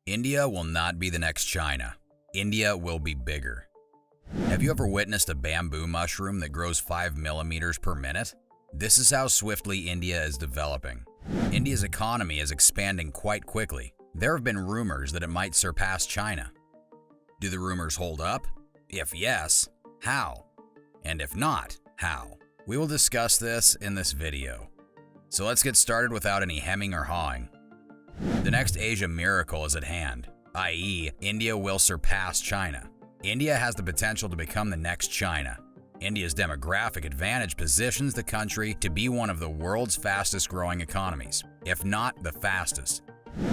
India will not be the next China. India will be bigger. Have you ever witnessed a bamboo mushroom that grows 5 millimeters per minute? This is how swiftly India is developing. India's economy is expanding quite quickly. There have been rumors that it might surpass China. Do the rumors hold up? If yes, how? And if not, how? We will discuss this in this video. So let's get started without any hemming or hawing. The next Asia miracle is at hand, i.e., India will surpass China. India has the potential to become the next China. India's demographic advantage positions the country to be one of the world's fastest growing economies, if not the fastest.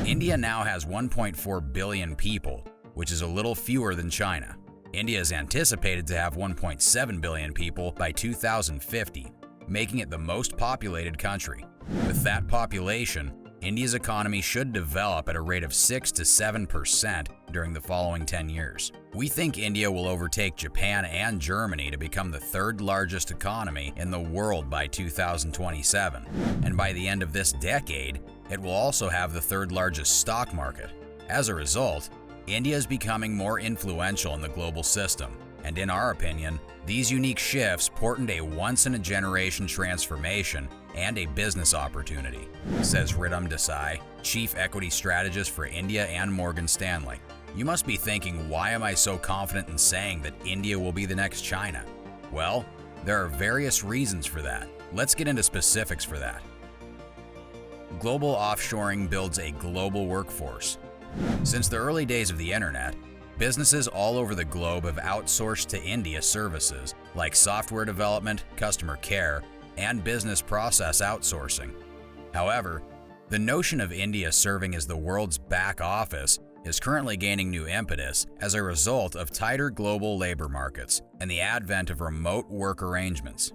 India now has 1.4 billion people, which is a little fewer than China. India is anticipated to have 1.7 billion people by 2050, making it the most populated country. With that population, India's economy should develop at a rate of 6 to 7% during the following 10 years. We think India will overtake Japan and Germany to become the third largest economy in the world by 2027. And by the end of this decade, it will also have the third largest stock market. As a result, India is becoming more influential in the global system. And in our opinion, these unique shifts portend a once-in-a-generation transformation and a business opportunity, says Ritam Desai, Chief Equity Strategist for India and Morgan Stanley. You must be thinking, why am I so confident in saying that India will be the next China? Well, there are various reasons for that. Let's get into specifics for that. Global offshoring builds a global workforce. Since the early days of the internet, businesses all over the globe have outsourced to India services like software development, customer care, and business process outsourcing. However, the notion of India serving as the world's back office is currently gaining new impetus as a result of tighter global labor markets and the advent of remote work arrangements.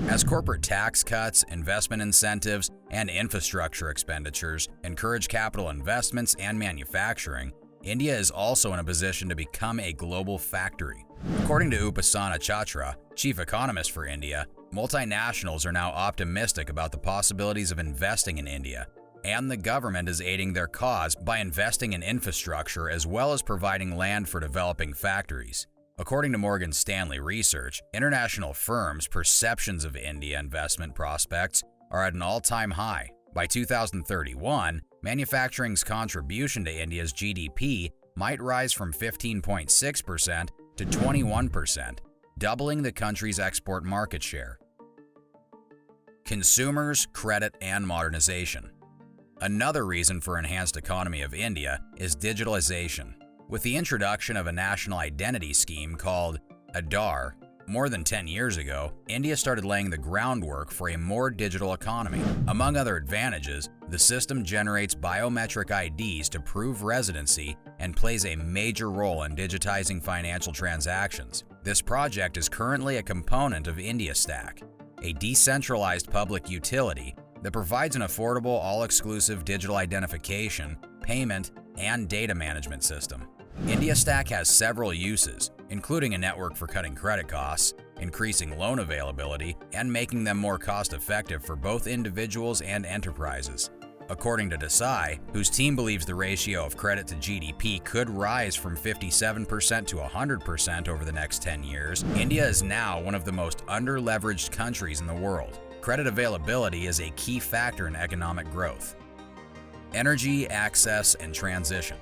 As corporate tax cuts, investment incentives, and infrastructure expenditures encourage capital investments and manufacturing, India is also in a position to become a global factory. According to Upasana Chatra, chief economist for India, multinationals are now optimistic about the possibilities of investing in India, and the government is aiding their cause by investing in infrastructure as well as providing land for developing factories. According to Morgan Stanley research, international firms' perceptions of India investment prospects are at an all-time high. By 2031, manufacturing's contribution to India's GDP might rise from 15.6% to 21%, doubling the country's export market share. Consumers, credit, and modernization. Another reason for enhanced economy of India is digitalization. With the introduction of a national identity scheme called Aadhaar, more than 10 years ago, India started laying the groundwork for a more digital economy. Among other advantages, the system generates biometric IDs to prove residency and plays a major role in digitizing financial transactions. This project is currently a component of India Stack, a decentralized public utility that provides an affordable, all-exclusive digital identification, payment, and data management system. India Stack has several uses, including a network for cutting credit costs, increasing loan availability, and making them more cost-effective for both individuals and enterprises. According to Desai, whose team believes the ratio of credit to GDP could rise from 57% to 100% over the next 10 years, India is now one of the most under-leveraged countries in the world. Credit availability is a key factor in economic growth. Energy, access, and transition.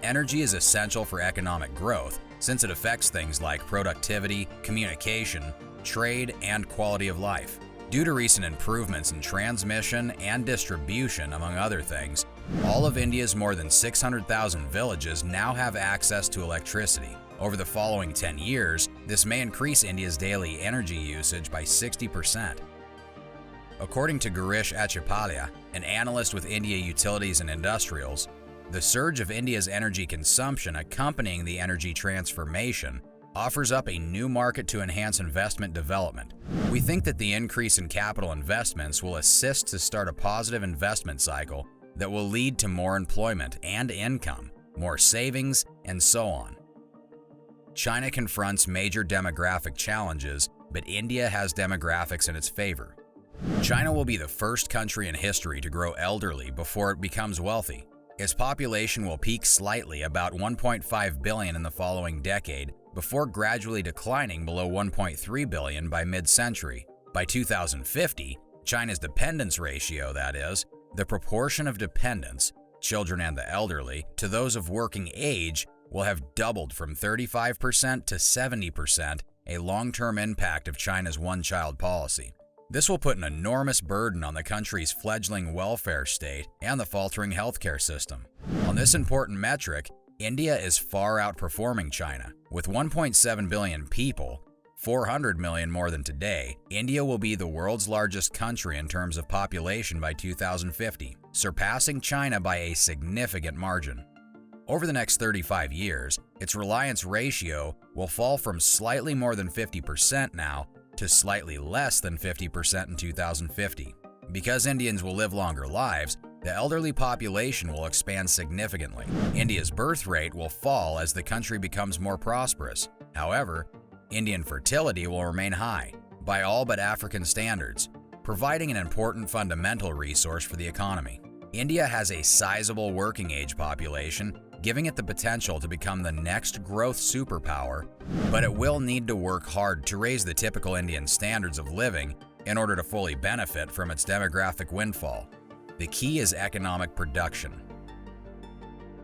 Energy is essential for economic growth since it affects things like productivity, communication, trade, and quality of life. Due to recent improvements in transmission and distribution, among other things, all of India's more than 600,000 villages now have access to electricity. Over the following 10 years, this may increase India's daily energy usage by 60%. According to Girish Achipalia, an analyst with India Utilities and Industrials, the surge of India's energy consumption accompanying the energy transformation offers up a new market to enhance investment development. We think that the increase in capital investments will assist to start a positive investment cycle that will lead to more employment and income, more savings, and so on. China confronts major demographic challenges, but India has demographics in its favor. China will be the first country in history to grow elderly before it becomes wealthy. Its population will peak slightly, about 1.5 billion in the following decade, before gradually declining below 1.3 billion by mid-century. By 2050, China's dependence ratio, that is, the proportion of dependents, children and the elderly, to those of working age, will have doubled from 35% to 70%, a long-term impact of China's one-child policy. This will put an enormous burden on the country's fledgling welfare state and the faltering healthcare system. On this important metric, India is far outperforming China. With 1.7 billion people, 400 million more than today, India will be the world's largest country in terms of population by 2050, surpassing China by a significant margin. Over the next 35 years, its reliance ratio will fall from slightly more than 50% now to slightly less than 50% in 2050. Because Indians will live longer lives, the elderly population will expand significantly. India's birth rate will fall as the country becomes more prosperous. However, Indian fertility will remain high, by all but African standards, providing an important fundamental resource for the economy. India has a sizable working age population, giving it the potential to become the next growth superpower, but it will need to work hard to raise the typical Indian standards of living in order to fully benefit from its demographic windfall. The key is economic production.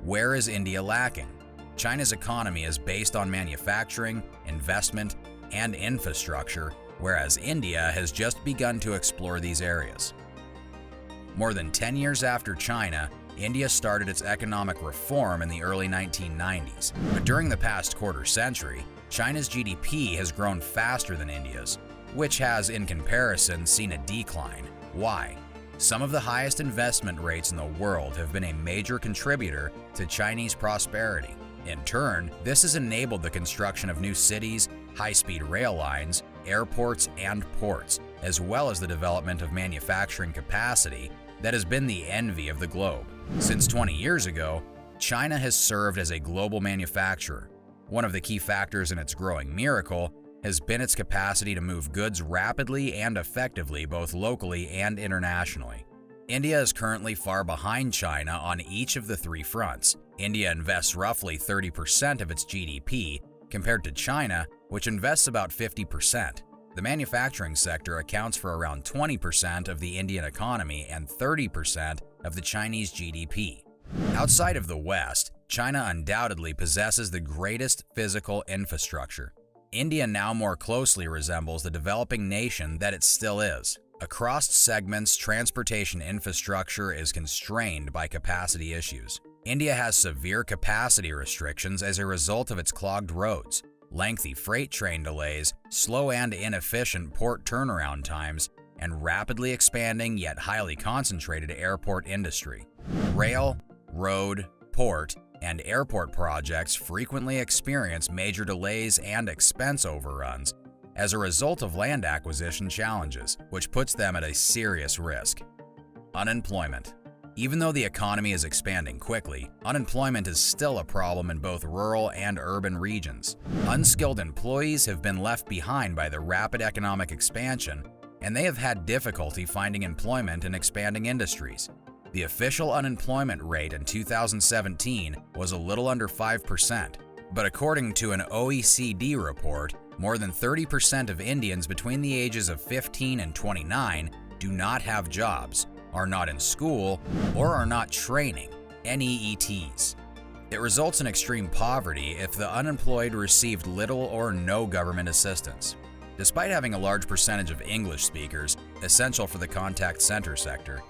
Where is India lacking? China's economy is based on manufacturing, investment, and infrastructure, whereas India has just begun to explore these areas. More than 10 years after China, India started its economic reform in the early 1990s, but during the past quarter century, China's GDP has grown faster than India's, which has, in comparison, seen a decline. Why? Some of the highest investment rates in the world have been a major contributor to Chinese prosperity. In turn, this has enabled the construction of new cities, high-speed rail lines, airports, and ports, as well as the development of manufacturing capacity that has been the envy of the globe. Since 20 years ago, China has served as a global manufacturer. One of the key factors in its growing miracle has been its capacity to move goods rapidly and effectively both locally and internationally. India is currently far behind China on each of the three fronts. India invests roughly 30% of its GDP, compared to China, which invests about 50%. The manufacturing sector accounts for around 20% of the Indian economy and 30% of the Chinese GDP. Outside of the West, China undoubtedly possesses the greatest physical infrastructure. India now more closely resembles the developing nation that it still is. Across segments, transportation infrastructure is constrained by capacity issues. India has severe capacity restrictions as a result of its clogged roads, lengthy freight train delays, slow and inefficient port turnaround times, and rapidly expanding yet highly concentrated airport industry. Rail, road, port, and airport projects frequently experience major delays and expense overruns as a result of land acquisition challenges, which puts them at a serious risk. Unemployment. Even though the economy is expanding quickly, unemployment is still a problem in both rural and urban regions. Unskilled employees have been left behind by the rapid economic expansion, and they have had difficulty finding employment in expanding industries. The official unemployment rate in 2017 was a little under 5%, but according to an OECD report, more than 30% of Indians between the ages of 15 and 29 do not have jobs, are not in school, or are not training, NEETs. It results in extreme poverty if the unemployed received little or no government assistance. Despite having a large percentage of English speakers, essential for the contact center sector,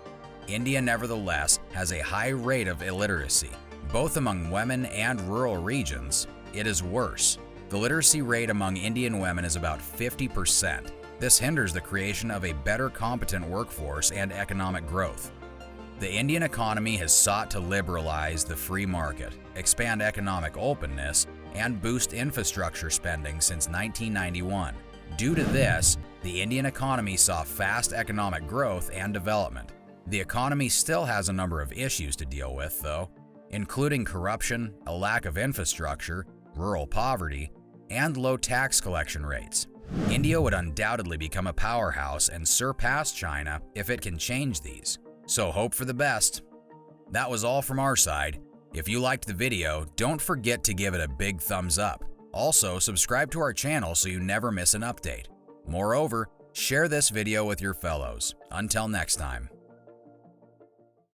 India nevertheless has a high rate of illiteracy. Both among women and rural regions, it is worse. The literacy rate among Indian women is about 50%. This hinders the creation of a better competent workforce and economic growth. The Indian economy has sought to liberalize the free market, expand economic openness, and boost infrastructure spending since 1991. Due to this, the Indian economy saw fast economic growth and development. The economy still has a number of issues to deal with, though, including corruption, a lack of infrastructure, rural poverty, and low tax collection rates. India would undoubtedly become a powerhouse and surpass China if it can change these. So hope for the best. That was all from our side. If you liked the video, don't forget to give it a big thumbs up. Also, subscribe to our channel so you never miss an update. Moreover, share this video with your fellows. Until next time.